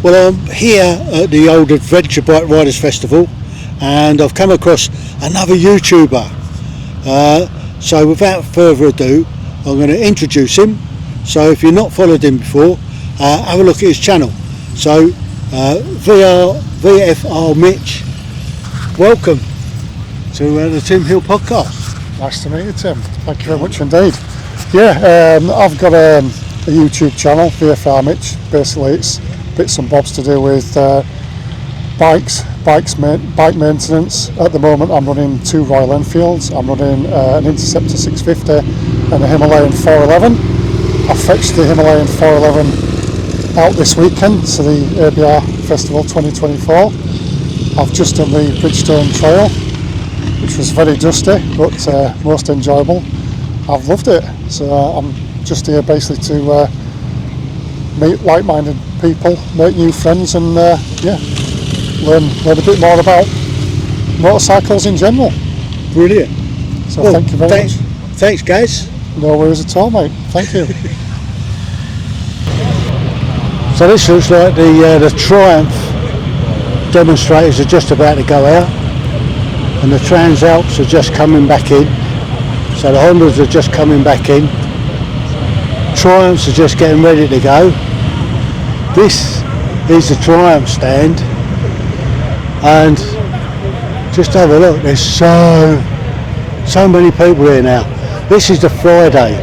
Well, I'm here at the Old Adventure Bike Riders Festival, and I've come across another YouTuber. So without further ado, I'm going to introduce him. So if you've not followed him before, have a look at his channel. So VFR Mitch, welcome to the Tim Heale podcast. Nice to meet you, Tim. Thank you very much indeed. Yeah, I've got a YouTube channel, VFR Mitch. Basically, it's bits and bobs to do with bike maintenance. At the moment, I'm running 2 Royal Enfields. I'm running an Interceptor 650 and a Himalayan 411. I fetched the Himalayan 411 out this weekend to the ABR Festival 2024. I've just done the Bridgestone Trail, which was very dusty but most enjoyable. I've loved it. So I'm just here basically to meet like-minded people, make new friends, and learn a bit more about motorcycles in general. Brilliant. So thank you very much. Thanks, guys. No worries at all, mate. Thank you. So this looks like the Triumph demonstrators are just about to go out, and the Transalps are just coming back in. So the Hondas are just coming back in. Triumphs are just getting ready to go. This is the Triumph stand, and just have a look. There's so many people here now. This is the Friday,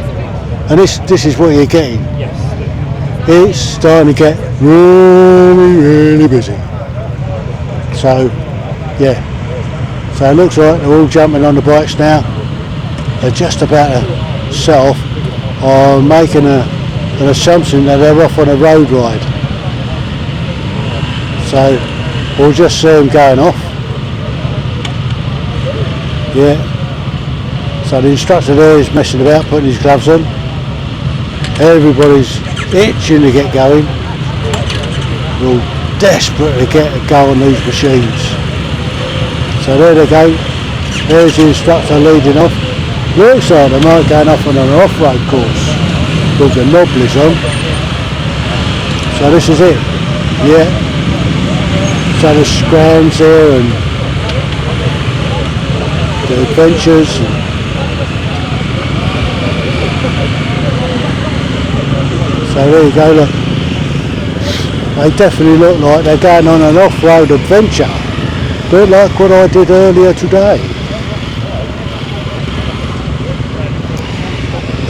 and this is what you're getting. It's starting to get really busy. So yeah, so it looks like they're all jumping on the bikes now. They're just about to set off, or making an assumption that they're off on a road ride. So we'll just see them going off. Yeah. So the instructor there is messing about, putting his gloves on. Everybody's itching to get going. We're all desperate to get a go on these machines. So there they go. There's the instructor leading off. Looks like they might going off on an off-road course with the knobblies on. So this is it. Yeah. So the scrams here and the adventures. So there you go, look. They definitely look like they're going on an off-road adventure. A bit like what I did earlier today.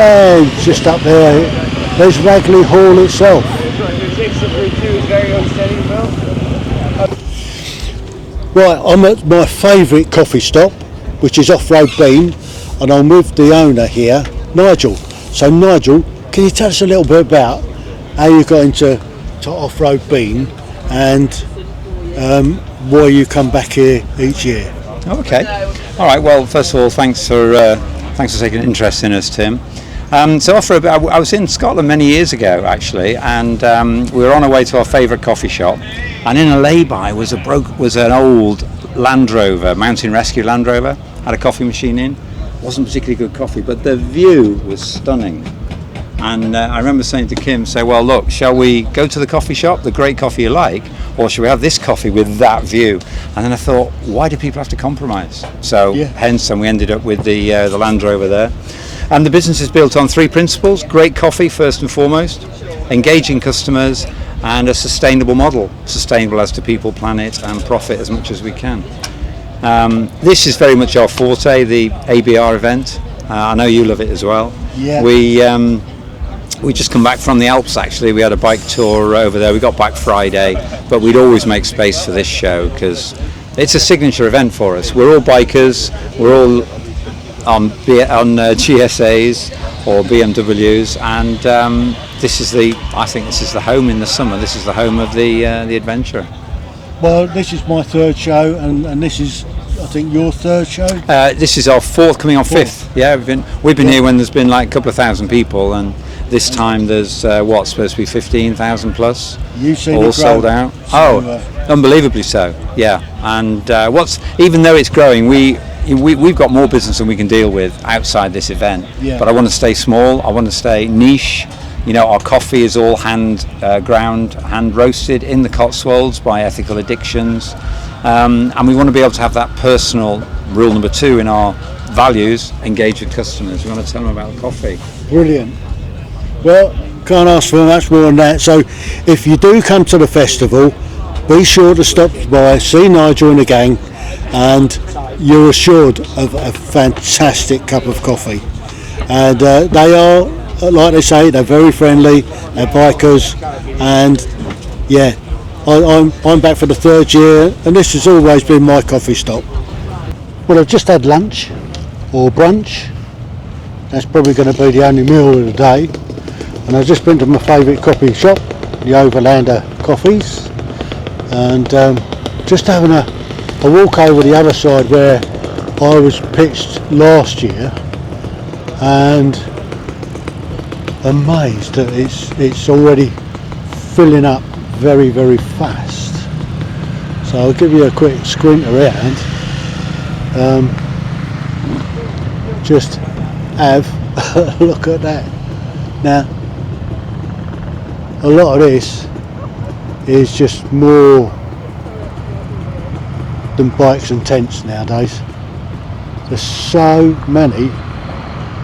And just up there, there's Ragley Hall itself. Right, I'm at my favourite coffee stop, which is OffRoad Bean, and I'm with the owner here, Nigel. So Nigel, can you tell us a little bit about how you got into OffRoad Bean and why you come back here each year? Okay. All right. Well, first of all, thanks for taking an interest in us, Tim. So OffRoad, I was in Scotland many years ago actually, and we were on our way to our favourite coffee shop, and in a lay-by was an old Land Rover, Mountain Rescue Land Rover, had a coffee machine in. Wasn't particularly good coffee, but the view was stunning. And I remember saying to Kim, well look, shall we go to the coffee shop, the great coffee you like, or shall we have this coffee with that view? And then I thought, why do people have to compromise? So hence, and we ended up with the Land Rover there. And the business is built on 3 principles: great coffee first and foremost, engaging customers, and a sustainable model, sustainable as to people, planet, and profit as much as we can. This is very much our forte, the ABR event. I know you love it as well. Yeah. We just come back from the Alps actually. We had a bike tour over there. We got back Friday, but we'd always make space for this show because it's a signature event for us. We're all bikers. We're all on GSAs or BMWs, and I think this is the home in the summer. This is the home of the adventure. Well, this is my 3rd show, and this is, I think, your 3rd show. This is our 4th, coming on 5th. Yeah, we've been here when there's been like a couple of thousand people, and this time there's supposed to be 15,000 plus. You've seen all it grow, sold out. So, unbelievably so. Yeah, and even though it's growing, we've got more business than we can deal with outside this event. Yeah. But I want to stay small. I want to stay niche. You know, our coffee is all hand ground, hand roasted in the Cotswolds by Ethical Addictions, and we want to be able to have that personal rule number 2 in our values: engage with customers. We want to tell them about the coffee. Brilliant. Well, can't ask for much more than that. So if you do come to the festival, be sure to stop by, see Nigel and the gang, and you're assured of a fantastic cup of coffee. And they are, like they say, they're very friendly, they're bikers, and yeah, I'm back for the 3rd year, and this has always been my coffee stop. Well, I've just had lunch, or brunch. That's probably going to be the only meal of the day. And I've just been to my favourite coffee shop, the Overlander Coffees, and just having a walk over the other side where I was pitched last year, and amazed that it's already filling up very, very fast. So I'll give you a quick squint around. Just have a look at that. Now, a lot of this is just more than bikes and tents nowadays. There's so many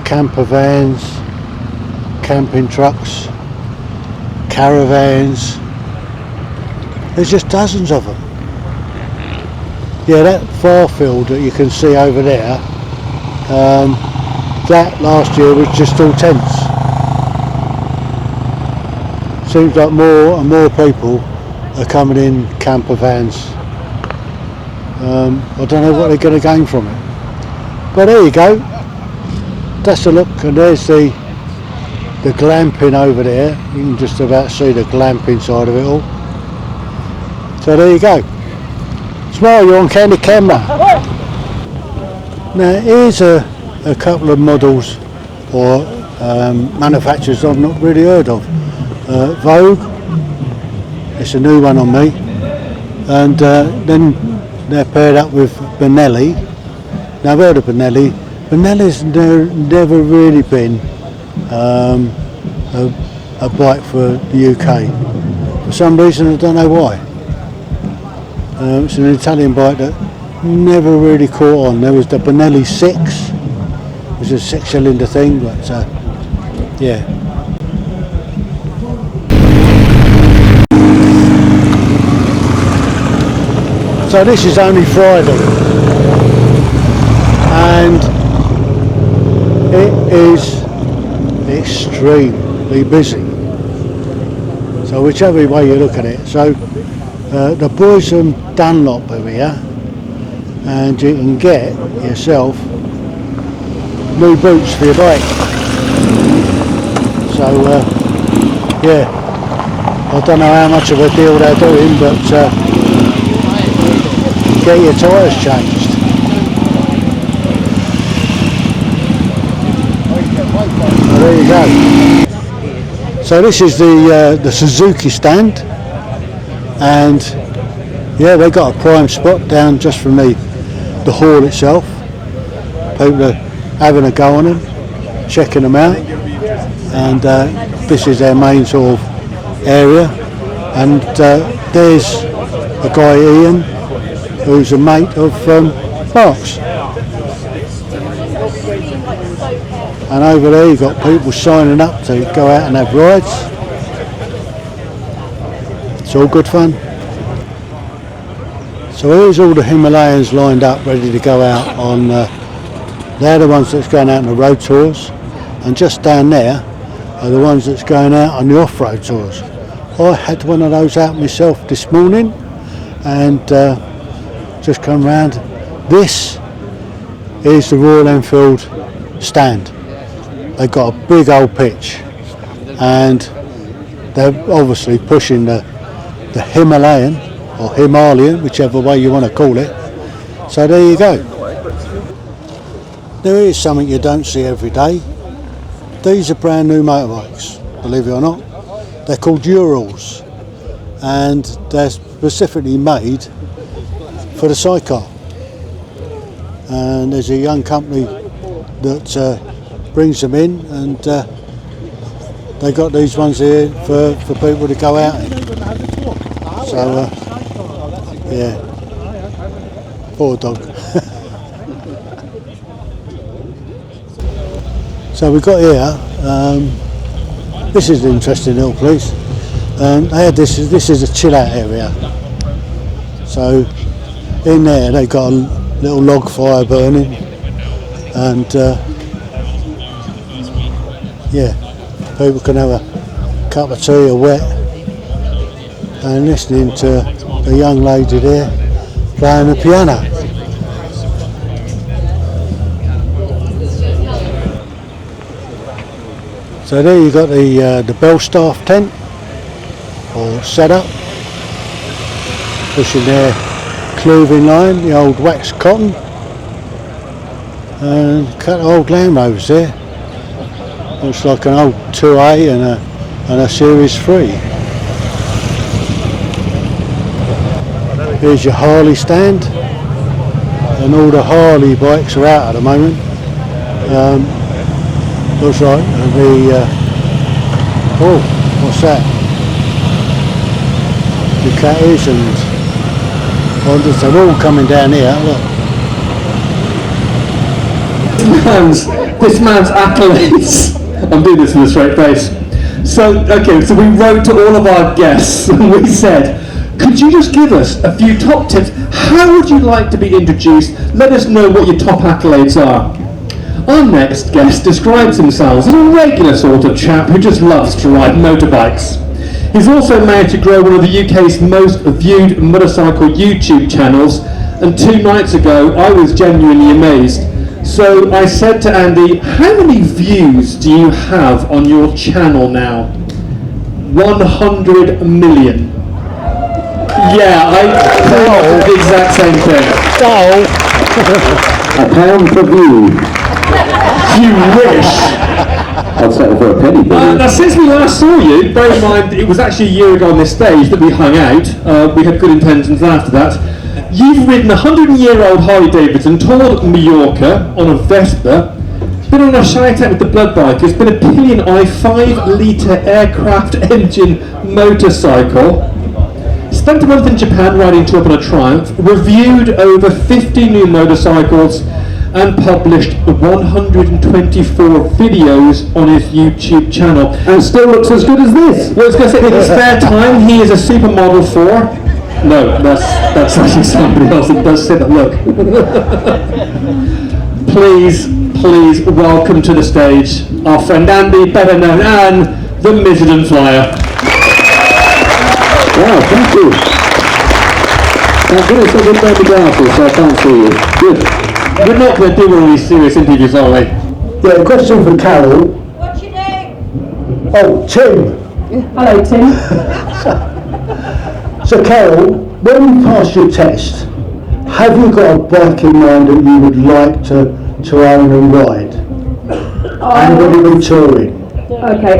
camper vans, camping trucks, caravans. There's just dozens of them. Yeah, that far field that you can see over there, that last year was just all tents. Seems like more and more people are coming in camper vans. I don't know what they're going to gain from it. But there you go. That's a look, and there's the glamping over there. You can just about see the glamping side of it all. So there you go. Smile, you're on candid camera. Now here's a couple of models or manufacturers I've not really heard of. Vogue, it's a new one on me, and then they're paired up with Benelli. Now I've heard of Benelli. Benelli's never really been a bike for the UK. For some reason, I don't know why. It's an Italian bike that never really caught on. There was the Benelli 6, which is a 6-cylinder thing, but yeah. So this is only Friday, and it is extremely busy. So whichever way you look at it. So the boys from Dunlop are here, and you can get yourself new boots for your bike. So yeah, I don't know how much of a deal they're doing, but get your tyres changed. Oh, there you go. So this is the Suzuki stand, and yeah, they got a prime spot down just from the hall itself. People are having a go on them, checking them out, and this is their main sort of area. And there's a guy, Ian, who's a mate of Mark's. And over there you've got people signing up to go out and have rides. It's all good fun. So here's all the Himalayans lined up ready to go out on, they're the ones that's going out on the road tours, and just down there are the ones that's going out on the off-road tours. I had one of those out myself this morning, and just come round. This is the Royal Enfield stand. They've got a big old pitch, and they're obviously pushing the Himalayan or Himalayan, whichever way you want to call it. So there you go. There is something you don't see every day. These are brand new motorbikes, believe it or not. They're called Urals, and they're specifically made for the sidecar. And there's a young company that brings them in, and they got these ones here for people to go out in. So yeah, poor dog. So we got here. This is an interesting little place. They had this is a chill out area. So in there they got a little log fire burning, and yeah, people can have a cup of tea or wet and listening to the young lady there playing the piano. So there you got the Belstaff tent or setup, pushing their clothing line, the old waxed cotton, and a couple of old Land Rovers there. Looks like an old 2A and a Series 3. Here's your Harley stand, and all the Harley bikes are out at the moment. Looks like the oh, what's that? Ducatis and Hondas, they're all coming down here. Look. This man's accolades. I'm doing this with a straight face. So we wrote to all of our guests and we said, could you just give us a few top tips? How would you like to be introduced? Let us know what your top accolades are. Our next guest describes himself as a regular sort of chap who just loves to ride motorbikes. He's also managed to grow one of the UK's most viewed motorcycle YouTube channels, and 2 nights ago I was genuinely amazed. So I said to Andy, how many views do you have on your channel now? 100 million. Yeah, I thought the exact same thing. A pound per view. You wish. I'd settle for a penny. Now, since we last saw you, bear in mind it was actually a year ago on this stage that we hung out. We had good intentions after that. You've ridden a 100-year-old Harley Davidson, toured Mallorca on a Vespa, been on a shout-out with the Blood Bike, it's been a Pillion Eye 5-litre aircraft engine motorcycle, spent a month in Japan riding two up on a Triumph, reviewed over 50 new motorcycles, and published 124 videos on his YouTube channel. And still looks as good as this. Well, I was going to say, in his spare time, he is a supermodel for... No, that's actually somebody else that does say that. Look. Please welcome to the stage our friend Andy, better known as the Midland Flyer. Wow, thank you. Thank goodness I didn't wear the glasses, so I can't see you. Good. We're not going to do one of these serious interviews, are we? Yeah, a question for Carol. What's your name? Oh, Tim. Hello, Tim. So Carol, when you pass your test, have you got a bike in mind that you would like to own and ride? And would it be touring? Okay,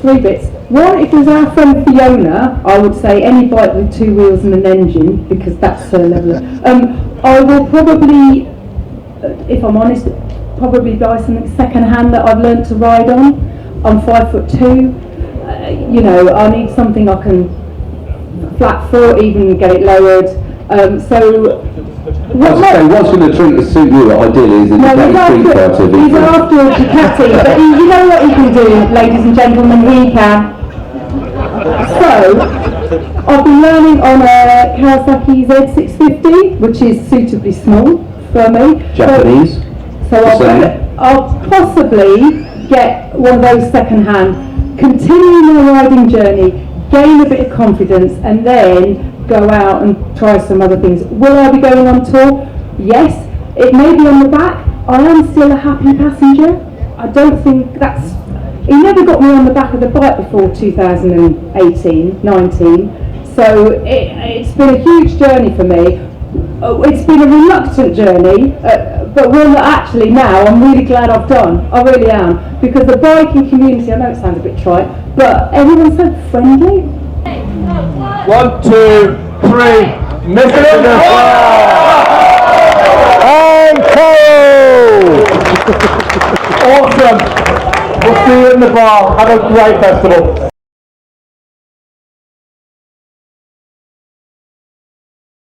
three bits. One, if it was our friend Fiona, I would say any bike with 2 wheels and an engine, because that's her level. I will probably, if I'm honest, probably buy something second hand that I've learnt to ride on. I'm 5'2". You know, I need something I can flat foot, even get it lowered. What's in a treat to suit you ideally is a Ducati street fighter. He's after a Ducati, but you know what he can do, ladies and gentlemen, he can. So, I've been learning on a Kawasaki Z650, which is suitably small for me. Japanese. So I'll possibly get one of those second hand, continue my riding journey, gain a bit of confidence, and then go out and try some other things. Will I be going on tour? Yes. It may be on the back. I am still a happy passenger. I don't think that's... He never got me on the back of the bike before 2018, 19. So it's been a huge journey for me. It's been a reluctant journey, but one that actually now I'm really glad I've done. I really am. Because the biking community, I know it sounds a bit trite, but everyone's so friendly. 1, 2, 3, Midland And Carol! Awesome. We'll see you in the bar. Have a great festival.